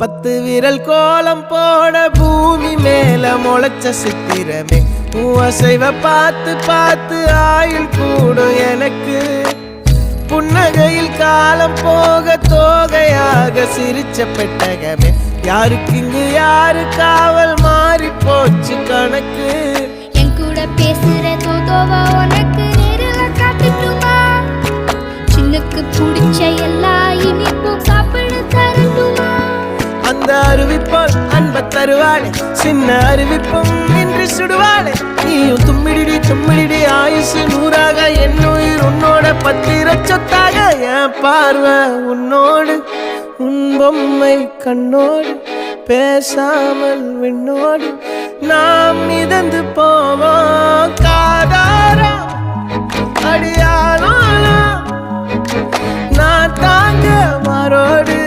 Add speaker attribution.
Speaker 1: 10 விரல் கோலம் போட பூமி மேல முளைச்ச சித்திரமே அசைவ பார்த்து பார்த்து ஆயுள் கூடும் எனக்கு புன்னகையில் காலம் போக தோகையாக சிரிச்ச பெட்டகமே யாருக்கு இங்கு யாரு காவல் மாறி போச்சு கணக்கு
Speaker 2: என் கூட பேசுற தோதோவா உனக்கு நேரில் காட்டுட்டுமா சின்னுக்கு பிடிச்ச எல்லா இனிப்பும் சாப்பிட தரட்டுமா
Speaker 1: அந்த அறிவிப்பால் அன்ப தருவாளே சின்ன அறிவிப்பும் இன்று சுடுவாளே நீயும் தும்மிடி தும்மிடி ஆயுசு 100ஆக என் உயிர் உன்னோட 10 சொத்தாக என் பார்வை உன்னோடு உன் பொம்மை கண்ணோடு பேசாமல் விண்ணோடு நாம் மிதந்து போவோம் காதாரா அடியாளோ நான் தாங்க மாறோடு